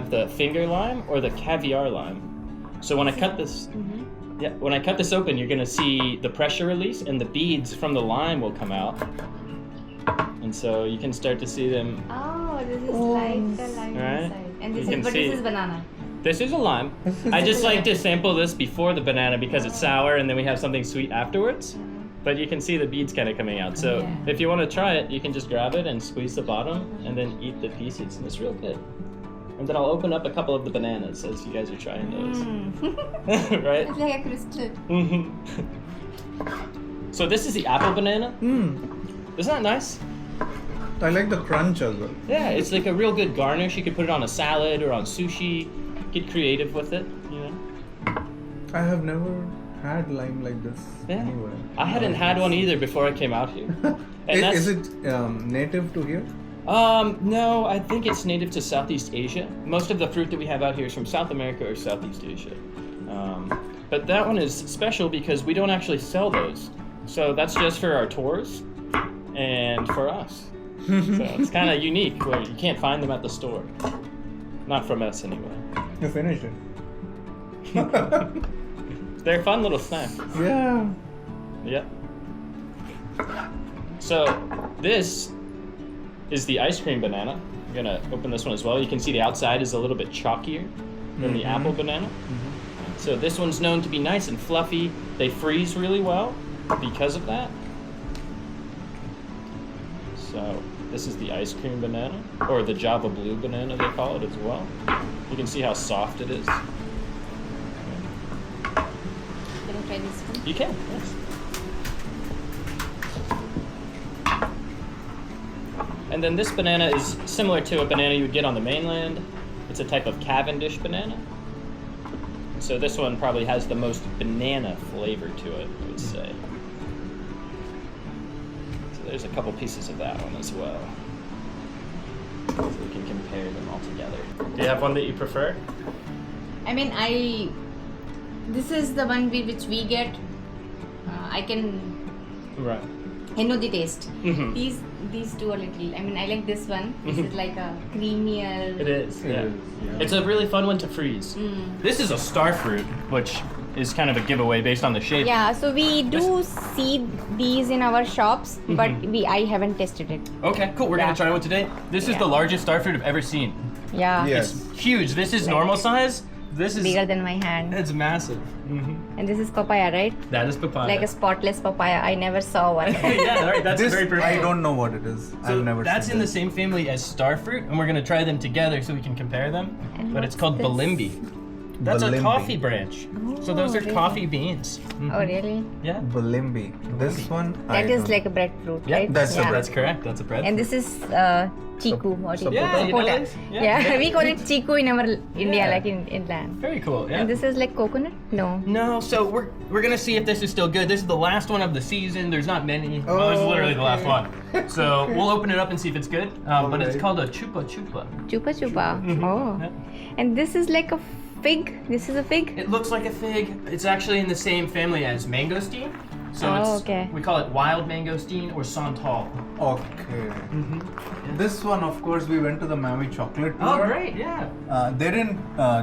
have the finger lime or the caviar lime. So when I cut this, when I cut this open, you're gonna see the pressure release and the beads from the lime will come out. And so you can start to see them. Oh, this is like the lime inside. And this is banana. This is a lime. I just like to sample this before the banana because it's sour and then we have something sweet afterwards. But you can see the beads kind of coming out. So if you want to try it, you can just grab it and squeeze the bottom and then eat the pieces. And it's real good. And then I'll open up a couple of the bananas as you guys are trying those. Right? It's like a crystal. So this is the apple banana. Isn't that nice? I like the crunch as well. Yeah, it's like a real good garnish. You could put it on a salad or on sushi. Get creative with it, you know. I have never had lime like this anywhere. I hadn't had one either before I came out here. And is it native to here? No, I think it's native to Southeast Asia. Most of the fruit that we have out here is from South America or Southeast Asia. But that one is special because we don't actually sell those. So that's just for our tours and for us. So it's kind of unique where you can't find them at the store. Not from us anyway. You finished it. They're a fun little snack. Yeah. Yep. So this is the ice cream banana. I'm gonna open this one as well. You can see the outside is a little bit chalkier than the apple banana. So this one's known to be nice and fluffy. They freeze really well because of that. So this is the ice cream banana, or the Java Blue banana they call it as well. You can see how soft it is. Can I try this one? You can, yes. And then this banana is similar to a banana you would get on the mainland. It's a type of Cavendish banana. So this one probably has the most banana flavor to it, I would say. So there's a couple pieces of that one as well. So we can compare them all together. Do you have one that you prefer? I mean, this is the one which we get. I can know the taste. These two are little. I mean, I like this one. This is like a creamier. It is. Yeah. It's a really fun one to freeze. This is a star fruit, which is kind of a giveaway based on the shape. Yeah, so we do see these in our shops, but I haven't tested it. Okay, cool. We're gonna try one today. This is the largest star fruit I've ever seen. Yeah. Yes. It's huge. This is normal size. This is bigger than my hand. It's massive. And this is papaya, right? That is papaya. Like a spotless papaya. I never saw one. Yeah, right. That's very perfect. I don't know what it is. I've never That's seen in the this. same family as star fruit, and we're gonna try them together so we can compare them. And but it's what's called this? balimbi. That's a Balimbi. coffee branch. So those are really? coffee beans. Oh, really? Yeah. Balimbi. This one. That is like a breadfruit, Yeah, right? that's correct. That's a bread. And this is chiku. What do you Yeah, call you know it? this? Yeah, we call it chiku in our India, Yeah. like in inland. Very cool. Yeah. And this is like coconut? No. No, so we're gonna see if this is still good. This is the last one of the season. There's not many. Well, this is literally the last one. So we'll open it up and see if it's good. But it's called a chupa chupa. Chupa chupa. Oh. Yeah. And this is like a fig. This is a fig. It looks like a fig. It's actually in the same family as mangosteen. So we call it wild mangosteen or santal. Okay. This one, of course, we went to the Maui chocolate tour. Oh, great, yeah. They didn't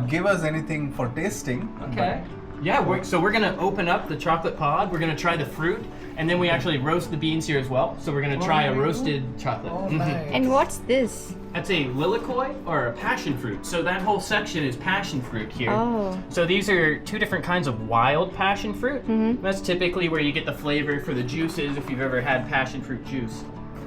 give us anything for tasting. Okay. Yeah, we're gonna open up the chocolate pod. We're gonna try the fruit, and then we actually roast the beans here as well. So we're gonna try a roasted chocolate. Oh, nice. And what's this? That's a lilikoi or a passion fruit. So that whole section is passion fruit here. Oh. So these are two different kinds of wild passion fruit. That's typically where you get the flavor for the juices if you've ever had passion fruit juice.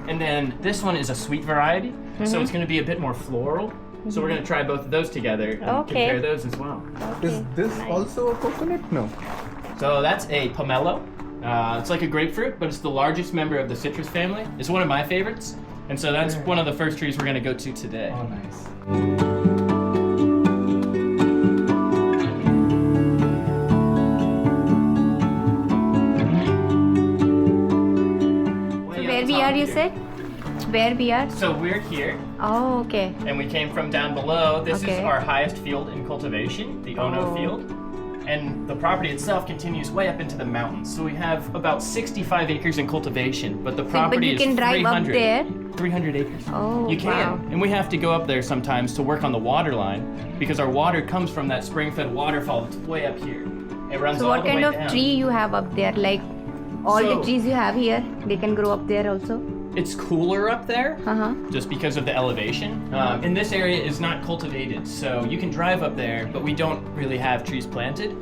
And then this one is a sweet variety, so it's going to be a bit more floral. So we're going to try both of those together and compare those as well. Is this also a coconut? No. So that's a pomelo. It's like a grapefruit, but it's the largest member of the citrus family. It's one of my favorites. And so that's one of the first trees we're going to go to today. Oh, nice. Where we are, you said? Where we are? So we're here, Oh, okay. and we came from down below. This is Okay. our highest field in cultivation, the Ono field. And the property itself continues way up into the mountains. So we have about 65 acres in cultivation, but the property but you can is drive 300. up there? 300 acres. Oh, You can. wow. And we have to go up there sometimes to work on the water line because our water comes from that spring-fed waterfall that's way up here. It runs So all what the kind way of down. tree you have up there? Like all the trees you have here, they can grow up there also? It's cooler up there Uh-huh. just because of the elevation. And this area is not cultivated, so you can drive up there, but we don't really have trees planted.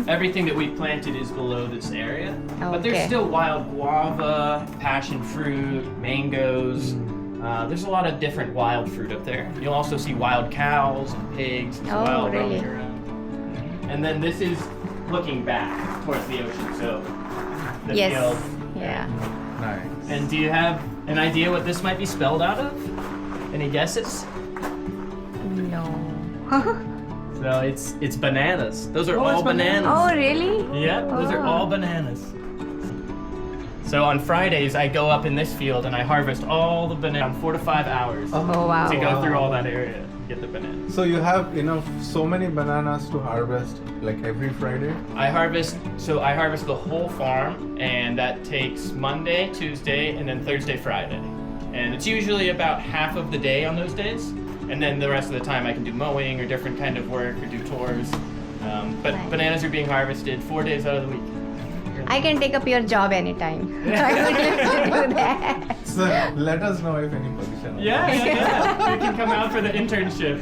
Everything that we planted is below this area. But there's Okay. still wild guava, passion fruit, mangoes. There's a lot of different wild fruit up there. You'll also see wild cows and pigs and Oh, wild really? roaming around. And then this is looking back towards the ocean, so the Yes. field. Yeah. Nice. And do you have an idea what this might be spelled out of? Any guesses? No. So it's bananas. Those are Oh, all it's bananas. bananas. Oh, really? Yeah, those are Oh. all bananas. So on Fridays, I go up in this field and I harvest all the bananas 4 to 5 hours Oh, wow. to go through all that area, get the bananas. So you have so many bananas to harvest like every Friday? I harvest the whole farm, and that takes Monday, Tuesday, and then Thursday, Friday. And it's usually about half of the day on those days, and then the rest of the time I can do mowing or different kind of work or do tours. But Nice. bananas are being harvested 4 days out of the week. I can take up your job anytime. I would love to do that. So let us know if any position. Yeah. You can come out for the internship.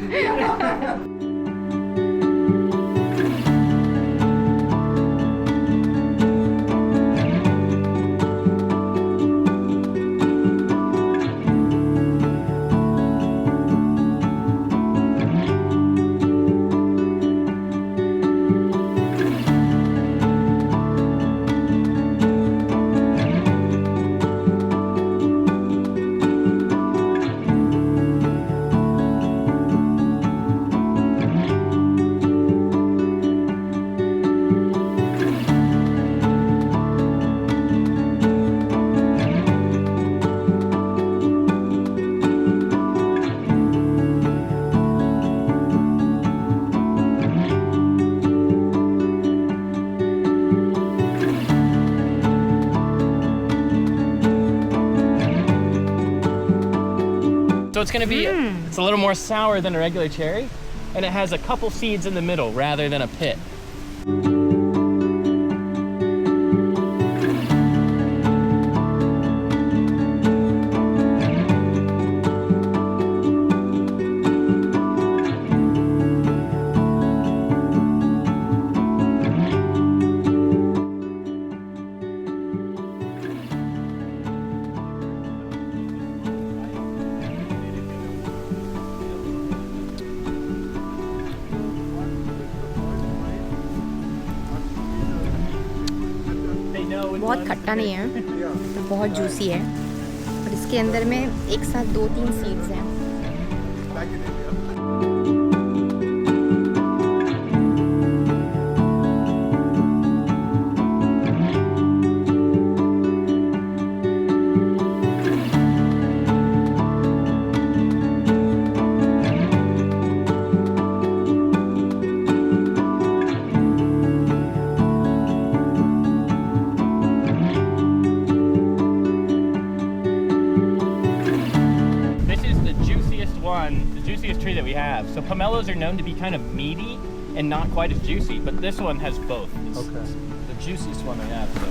So it's gonna be, it's a little more sour than a regular cherry, and it has a couple seeds in the middle rather than a pit. बहुत खट्टा नहीं है, तो बहुत juicy है, और इसके अंदर में एक साथ 2-3 सीड्स हैं. Tree that we have. So pomelos are known to be kind of meaty and not quite as juicy, but this one has both. It's the juiciest one we have. So.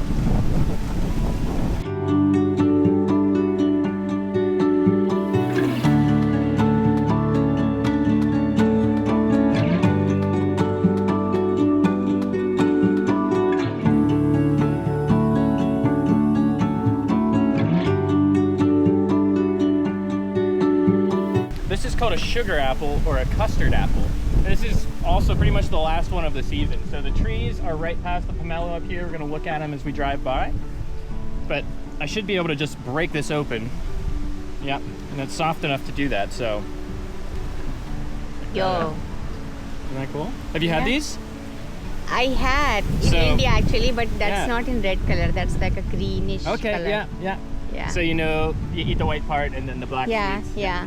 This is called a sugar apple or a custard apple. This is also pretty much the last one of the season. So the trees are right past the pomelo up here. We're gonna look at them as we drive by. But I should be able to just break this open. Yep, and it's soft enough to do that, so. Yo. Isn't that cool? Have you had these? I had in India actually, but that's not in red color. That's like a greenish color. Yeah. So you eat the white part and then the black seeds. Yeah.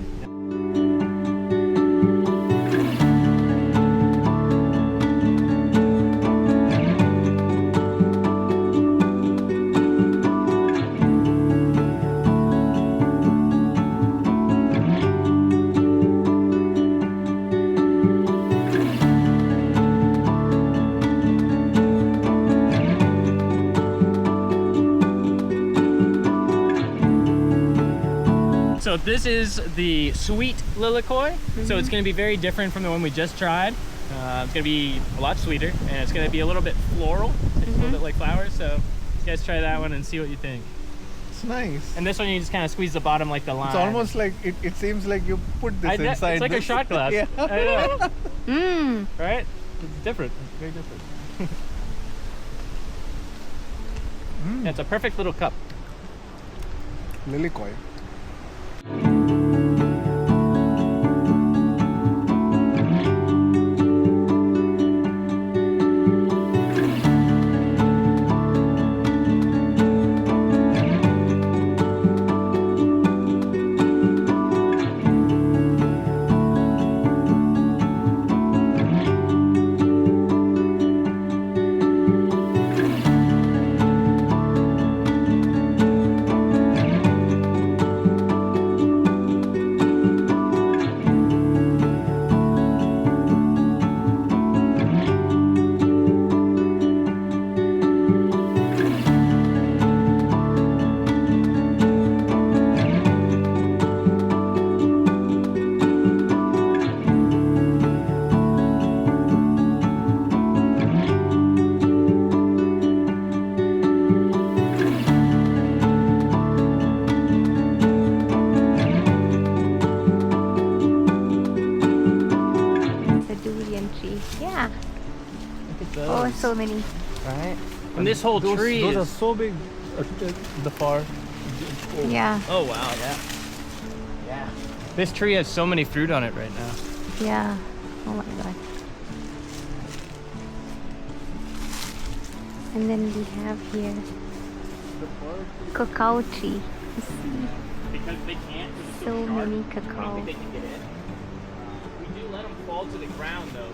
So this is the sweet lilikoi. So it's going to be very different from the one we just tried. It's going to be a lot sweeter, and it's going to be a little bit floral. It's a little bit like flowers. So you guys try that one and see what you think. It's nice. And this one you just kind of squeeze the bottom like the lime. It's almost like it seems like you put this inside. It's like a shot glass. Yeah. I know. Right? It's different. It's very different. Yeah, it's a perfect little cup. Lilikoi. Yeah. Look at those. Oh, so many. Right? And this whole tree those is... are so big. The far. Yeah. Oh wow, yeah. Yeah. This tree has so many fruit on it right now. Yeah. Oh my god. And then we have here cacao tree. Because they can't. So many I don't cacao. think they can get in. We do let them fall to the ground though.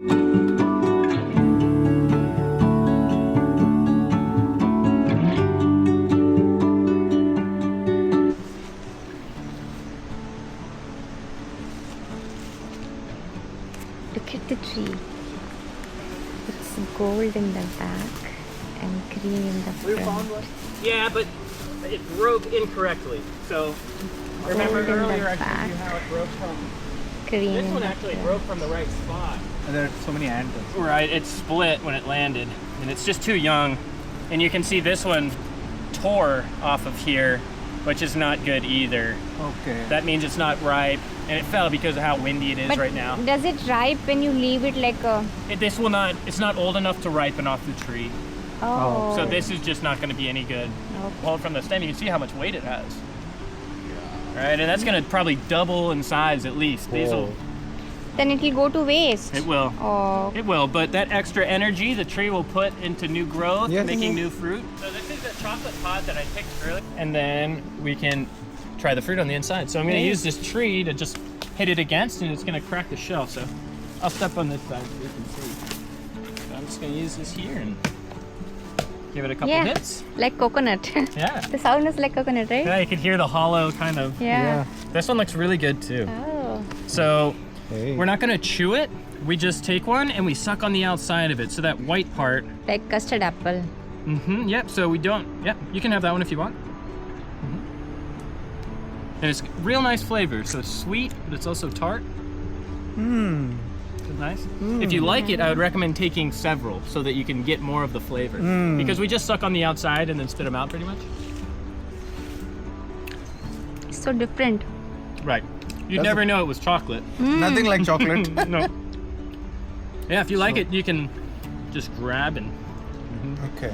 Look at the tree. It's gold in the back and green in the front. Yeah, but it broke incorrectly. So remember Gold in the earlier I showed back. you how it broke from. Green This in one the actually front. broke from the right spot. And there are so many ants. Right, it split when it landed, and it's just too young. And you can see this one tore off of here, which is not good either. Okay. That means it's not ripe, and it fell because of how windy it is But right now. does it ripe when you leave it like a... This will not, it's not old enough to ripen off the tree. Oh. So this is just not going to be any good. Okay. Well, from the stem, you can see how much weight it has. Right, and that's going to probably double in size at least. These will, Then it will go to waste. it will. Oh. It will, but that extra energy the tree will put into new growth, Yes. making new fruit. So this is a chocolate pod that I picked earlier. And then we can try the fruit on the inside. So I'm going to use this tree to just hit it against, and it's going to crack the shell. So I'll step on this side so you can see. So I'm just going to use this here and give it a couple hits. Like coconut. Yeah. The sound is like coconut, right? Yeah, you can hear the hollow kind of. Yeah. This one looks really good too. Oh. So Hey. we're not going to chew it. We just take one and we suck on the outside of it. So that white part. Like custard apple. Mm-hmm. Yep. So we don't. Yep. You can have that one if you want. And it's real nice flavor. So it's sweet, but it's also tart. Mmm. Is it nice? If you like it, I would recommend taking several so that you can get more of the flavor. Because we just suck on the outside and then spit them out pretty much. It's so different. Right. You'd never know it was chocolate. Nothing like chocolate. No. Yeah, if you like it, you can just grab and. Okay.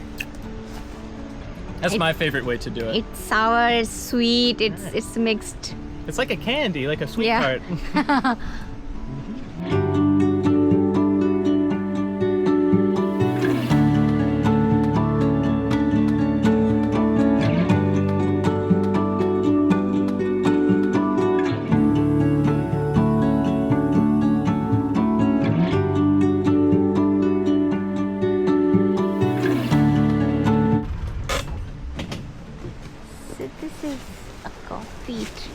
That's my favorite way to do it. It's sour, it's sweet, it's mixed. It's like a candy, like a sweet Yeah. tart. So this is a coffee tree.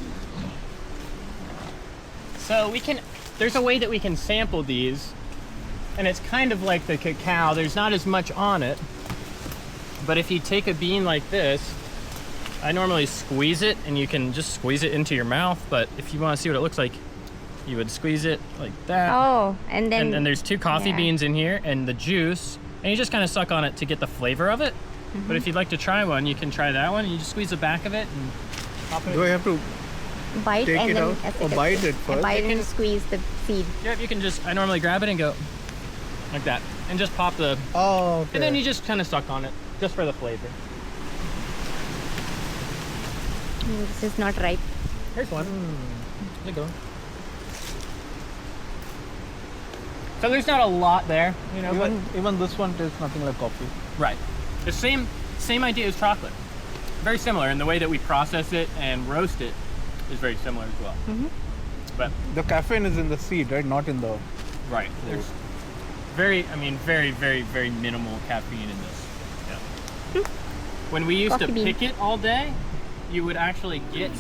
So there's a way that we can sample these, and it's kind of like the cacao. There's not as much on it, but if you take a bean like this, I normally squeeze it, and you can just squeeze it into your mouth. But if you want to see what it looks like, you would squeeze it like that. Oh, and then... And then there's 2 coffee beans in here, and the juice, and you just kind of suck on it to get the flavor of it. But if you'd like to try one, you can try that one. You just squeeze the back of it and pop it. Do I have to bite take and it then out or bite it first? bite and squeeze the seed. Yeah, you can just, I normally grab it and go like that, and just pop the, Oh, okay. and then you just kind of suck on it, just for the flavor. This is not ripe. Here's one. There you go. So there's not a lot there, you know, but Even this one tastes nothing like coffee. right. The same idea as chocolate. Very similar, and the way that we process it and roast it is very similar as well. But The caffeine is in the seed, right? Not in the... right, there's very, very, very minimal caffeine in this. Yeah. When we used Coffee to bean. pick it all day, you would actually get.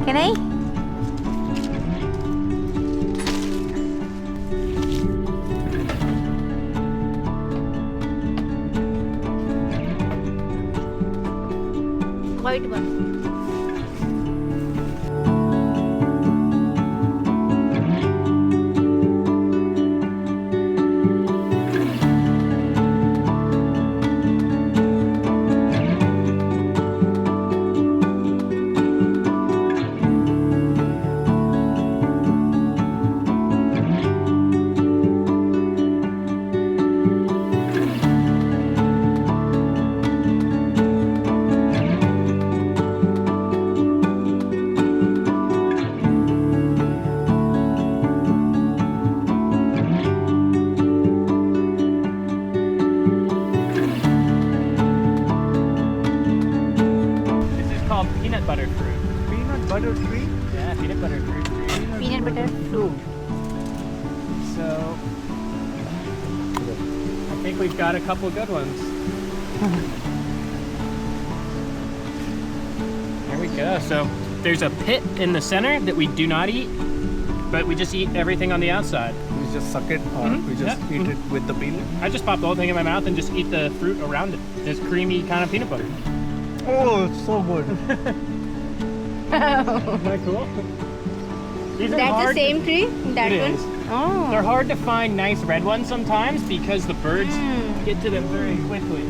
Can I? White one. Peanut butter fruit. Peanut butter tree? Yeah, peanut butter fruit. Peanut butter fruit. So, I think we've got a couple good ones. There we go. So, there's a pit in the center that we do not eat, but we just eat everything on the outside. We just suck it or we just eat it with the peel? I just pop the whole thing in my mouth and just eat the fruit around it. This creamy kind of peanut butter. Oh, it's so good. Isn't that cool? These are That's the hard same tree? That It one? is. Oh. They're hard to find nice red ones sometimes because the birds get to them very quickly.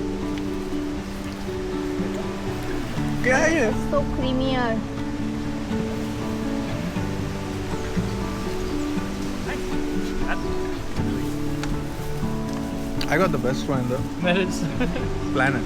Yeah. So creamier. I got the best one in the That is. planet.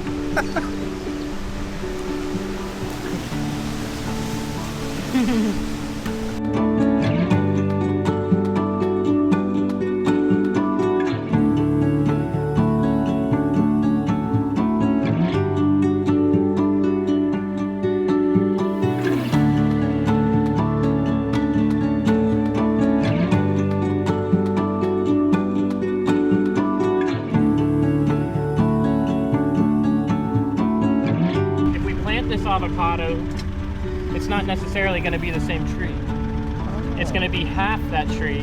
If we plant this avocado, it's not necessarily going to be the same tree. It's going to be half that tree,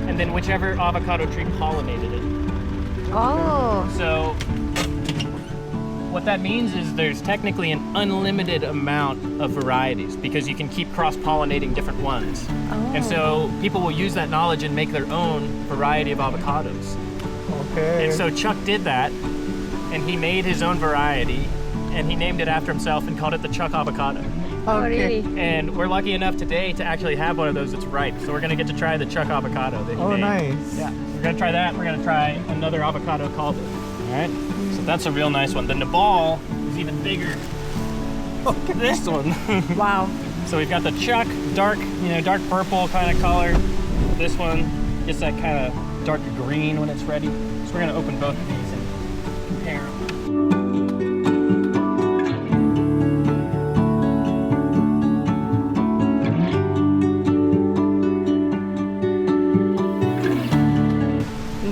and then whichever avocado tree pollinated it. Oh. So what that means is there's technically an unlimited amount of varieties because you can keep cross-pollinating different ones. And so people will use that knowledge and make their own variety of avocados. Okay. And so Chuck did that, and he made his own variety, and he named it after himself and called it the Chuck Avocado. Oh, really? And we're lucky enough today to actually have one of those that's ripe. So we're gonna get to try the Chuck Avocado that he Oh, made. nice. Yeah, we're gonna try that. We're gonna try another avocado called it. All right. So that's a real nice one. The Nabal is even bigger. This one. Wow. So we've got the Chuck, dark purple kind of color. This one gets that kind of dark green when it's ready. So we're gonna open both of these and compare them.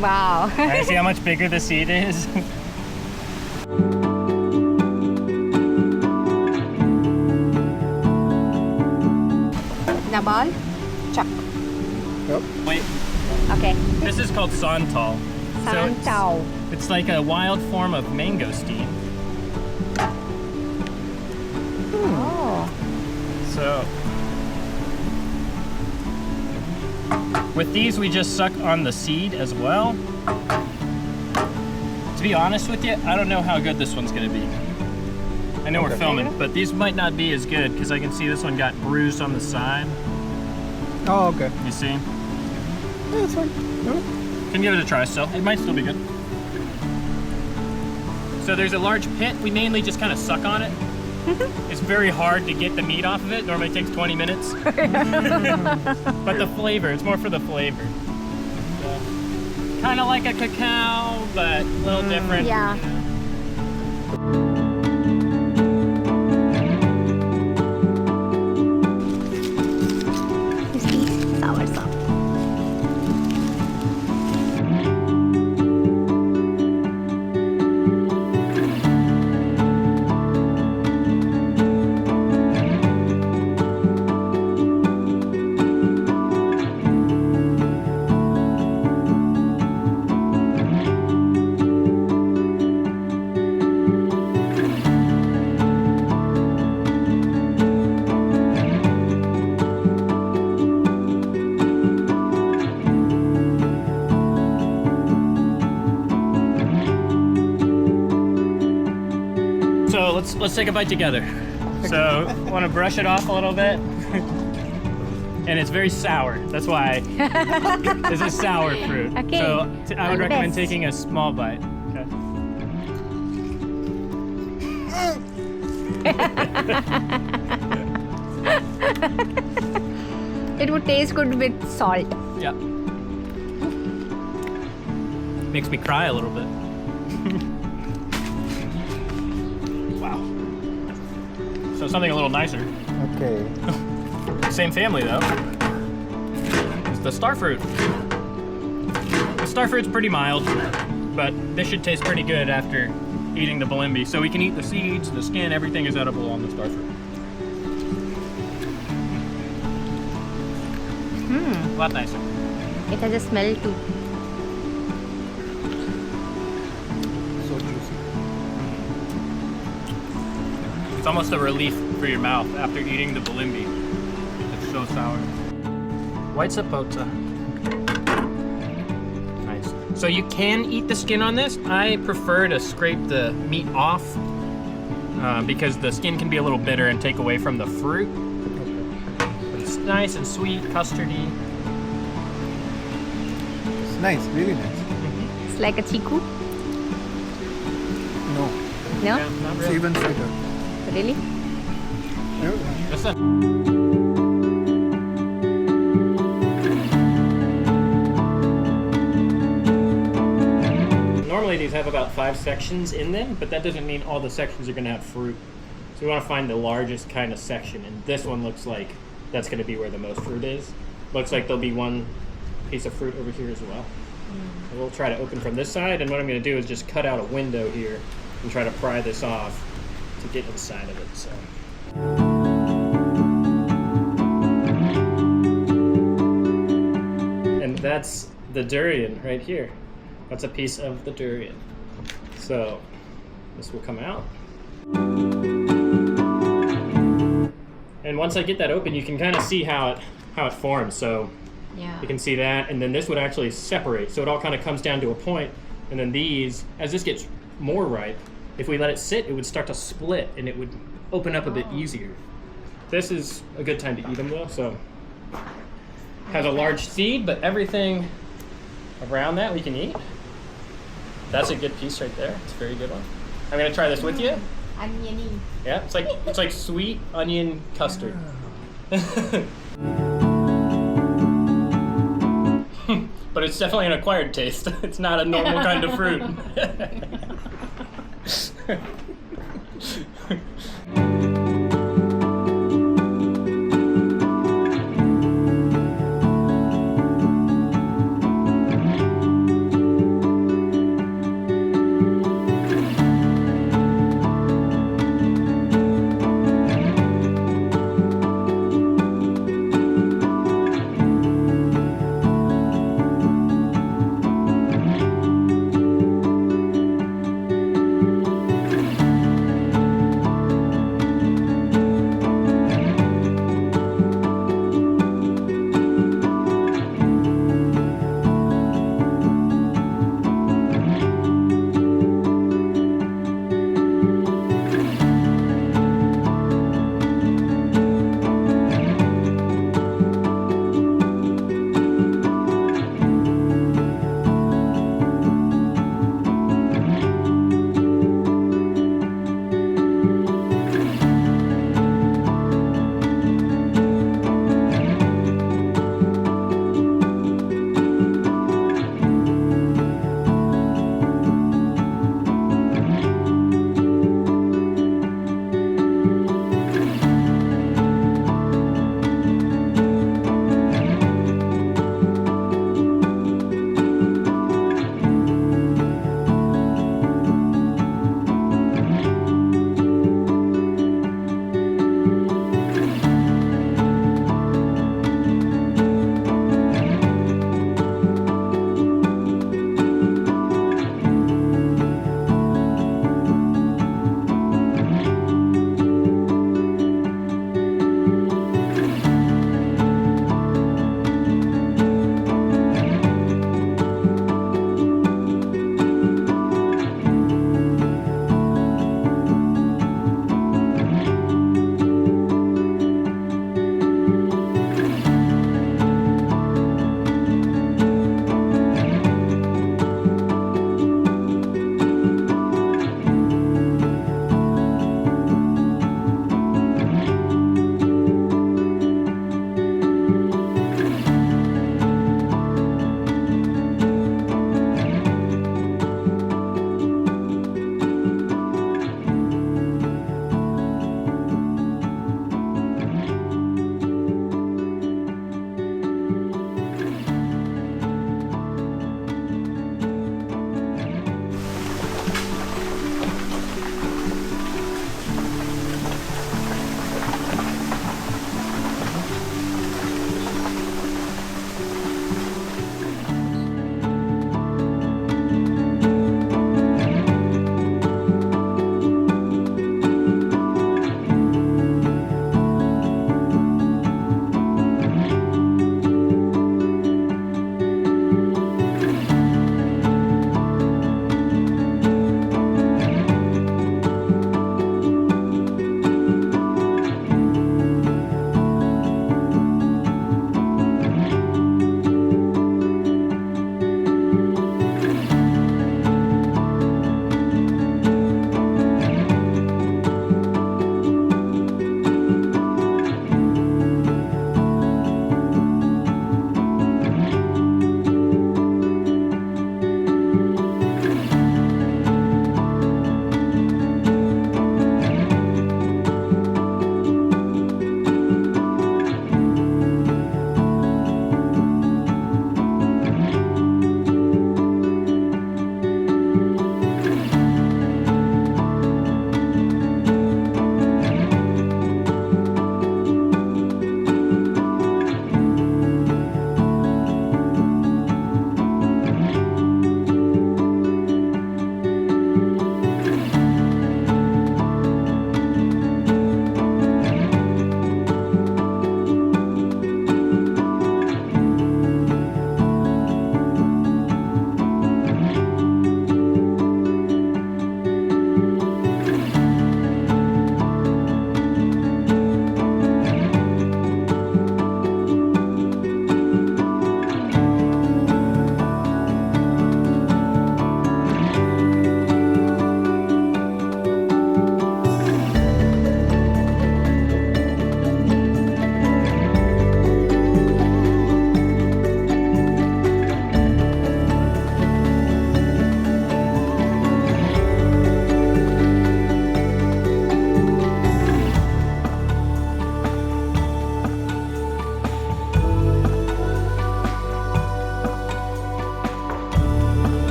Wow. All right, see how much bigger the seed is? Nabal? Chuck. Yep. Wait, Okay. this is called santal. So it's- Santao. It's like a wild form of mangosteen. Oh. So with these, we just suck on the seed as well. To be honest with you, I don't know how good this one's gonna be. I know we're filming, but these might not be as good because I can see this one got bruised on the side. Oh, okay. You see? Yeah, it's fine. No. Can give it a try still. It might still be good. So there's a large pit. We mainly just kind of suck on it. It's very hard to get the meat off of it. Normally it takes 20 minutes. But the flavor, it's more for the flavor. Kind of like a cacao, but a little different. Yeah. Sour sauce. So let's take a bite together. So want to brush it off a little bit. And it's very sour. That's why this is sour fruit. Okay. So I would recommend Best. taking a small bite. Okay. It would taste good with salt. Yeah. Makes me cry a little bit. Wow. So something a little nicer. Okay. Same family though. It's the star fruit. The star fruit's pretty mild, but this should taste pretty good after eating the balimbi. So we can eat the seeds, the skin, everything is edible on the star fruit. A lot nicer. It has a smell too. So juicy. It's almost a relief for your mouth after eating the balimbi. It's so sour. White sapota. Nice. So you can eat the skin on this. I prefer to scrape the meat off because the skin can be a little bitter and take away from the fruit. But it's nice and sweet, custardy. It's nice, really nice. It's like a chiku. No, No? Yeah, not it's really. even sweeter. Really? Yeah. Listen. normally these have about 5 sections in them, but that doesn't mean all the sections are going to have fruit. So we want to find the largest kind of section, and this one looks like that's going to be where the most fruit is. Looks like there'll be one piece of fruit over here as well. So we'll try to open from this side, and what I'm going to do is just cut out a window here and try to pry this off to get inside of it. So. And that's the durian right here. That's a piece of the durian. So this will come out. And once I get that open, you can kind of see how it forms. So Yeah. you can see that, and then this would actually separate. So it all kind of comes down to a point, and then these, as this gets more ripe, if we let it sit, it would start to split, and it would open up a bit easier. This is a good time to eat them though, so. Has a large seed, but everything around that we can eat. That's a good piece right there. It's a very good one. I'm gonna try this with you. Oniony. Yeah, it's like sweet onion custard. But it's definitely an acquired taste. It's not a normal kind of fruit.